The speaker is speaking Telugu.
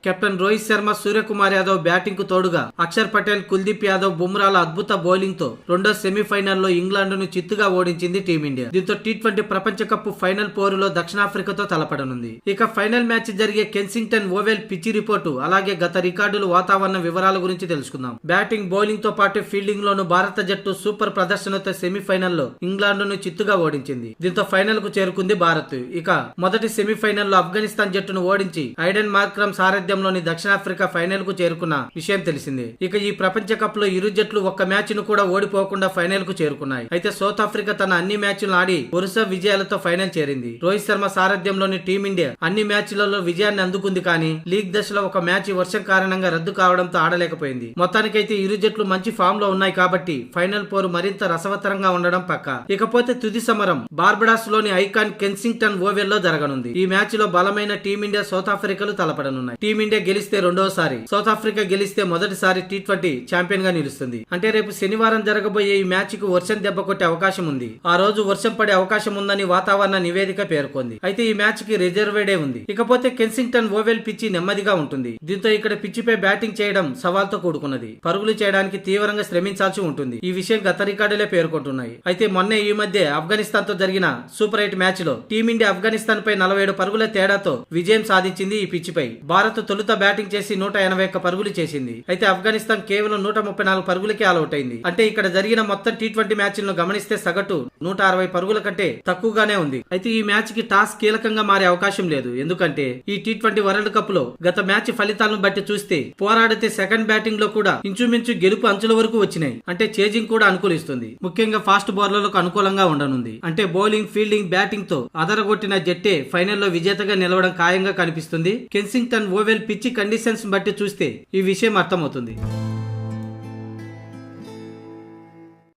కెప్టెన్ రోహిత్ శర్మ, సూర్యకుమార్ యాదవ్ బ్యాటింగ్ కు తోడుగా అక్షర్ పటేల్, కుల్దీప్ యాదవ్, బుమ్రాల అద్భుత బౌలింగ్ తో రెండో సెమీఫైనల్లో ఇంగ్లాండ్ ను చిత్తుగా ఓడించింది టీమిండియా. దీంతో టీ20 ప్రపంచ కప్ ఫైనల్ పోరులో దక్షిణాఫ్రికాతో తలపడనుంది. ఇక ఫైనల్ మ్యాచ్ జరిగే కెన్సింగ్టన్ ఓవెల్ పిచ్చి రిపోర్టు, అలాగే గత రికార్డులు, వాతావరణ వివరాల గురించి తెలుసుకుందాం. బ్యాటింగ్, బౌలింగ్ తో పాటు ఫీల్డింగ్ లోను భారత జట్టు సూపర్ ప్రదర్శనతో సెమీఫైనల్లో ఇంగ్లాండ్ ను చిత్తుగా ఓడించింది. దీంతో ఫైనల్ కు చేరుకుంది భారత్. ఇక మొదటి సెమీఫైనల్లో ఆఫ్ఘనిస్తాన్ జట్టును ఓడించి ఐడెన్ మార్క్రమ్ సారథ్యంలోని దక్షిణాఫ్రికా ఫైనల్ కు చేరుకున్న విషయం తెలిసిందే. ఇక ఈ ప్రపంచ కప్ లో ఇరు జట్లు ఒక్క మ్యాచ్ ను కూడా ఓడిపోకుండా ఫైనల్ కు చేరుకున్నాయి. అయితే సౌత్ ఆఫ్రికా తన అన్ని మ్యాచ్లను ఆడి వరుస విజయాలతో ఫైనల్ చేరింది. రోహిత్ శర్మ సారథ్యంలోని టీమిండియా అన్ని మ్యాచ్లలో విజయాన్ని అందుకుంది. కానీ లీగ్ దశలో ఒక మ్యాచ్ వర్షం కారణంగా రద్దు కావడంతో ఆడలేకపోయింది. మొత్తానికైతే ఇరు జట్లు మంచి ఫామ్ లో ఉన్నాయి కాబట్టి ఫైనల్ పోరు మరింత రసవత్తరంగా ఉండడం పక్కా. ఇకపోతే తుది సమరం బార్బడాస్ లోని ఐకాన్ కెన్సింగ్టన్ ఓవెల్ లో జరగనుంది. ఈ మ్యాచ్ లో బలమైన టీమిండియా, సౌత్ ఆఫ్రికాలు తలపడనున్నాయి. టీమిండియా గెలిస్తే రెండోసారి, సౌత్ ఆఫ్రికా గెలిస్తే మొదటిసారి టీ20 ఛాంపియన్ గా నిలుస్తుంది. అంటే రేపు శనివారం జరగబోయే ఈ మ్యాచ్ కు వర్షం దెబ్బ కొట్టే అవకాశం ఉంది. ఆ రోజు వర్షం పడే అవకాశం ఉందని వాతావరణ నివేదిక పేర్కొంది. అయితే ఈ మ్యాచ్ కి రిజర్వేడే ఉంది. ఇకపోతే కెన్సింగ్టన్ ఓవెల్ పిచ్చి నెమ్మదిగా ఉంటుంది. దీంతో ఇక్కడ పిచ్చిపై బ్యాటింగ్ చేయడం సవాల్తో కూడుకున్నది. పరుగులు చేయడానికి తీవ్రంగా శ్రమించాల్సి ఉంటుంది. ఈ విషయం గత రికార్డులే పేర్కొంటున్నాయి. అయితే మొన్న ఈ మధ్య ఆఫ్ఘనిస్తాన్ తో జరిగిన సూపర్ 8 మ్యాచ్ లో టీమిండియా ఆఫ్ఘనిస్తాన్ పై 47 పరుగుల తేడాతో విజయం సాధించింది. ఈ పిచ్చిపై భారత్ తొలుత బ్యాటింగ్ చేసి 181 పరుగులు చేసింది. అయితే ఆఫ్ఘనిస్తాన్ కేవలం 134 పరుగులకే ఆల్అౌట్ అయింది. అంటే ఇక్కడ జరిగిన మొత్తం టీ20 మ్యాచ్లను గమనిస్తే సగటు 160 పరుగుల కంటే తక్కువగానే ఉంది. అయితే ఈ మ్యాచ్ కి టాస్ కీలకంగా మారే అవకాశం లేదు. ఎందుకంటే ఈ టీ20 వరల్డ్ కప్ లో గత మ్యాచ్ ఫలితాలను బట్టి చూస్తే పోరాడితే సెకండ్ బ్యాటింగ్ లో కూడా ఇంచుమించు గెలుపు అంచుల వరకు వచ్చినాయి. అంటే చేజింగ్ కూడా అనుకూలిస్తుంది. ముఖ్యంగా ఫాస్ట్ బౌలర్లకు అనుకూలంగా ఉండనుంది. అంటే బౌలింగ్, ఫీల్డింగ్, బ్యాటింగ్ తో అదరగొట్టిన జట్టే ఫైనల్లో విజేతగా నిలవడం ఖాయంగా కనిపిస్తుంది. కెన్సింగ్టన్ ఓవెల్ పిచ్చి కండిషన్స్ బట్టి చూస్తే ఈ విషయం అర్థమవుతుంది.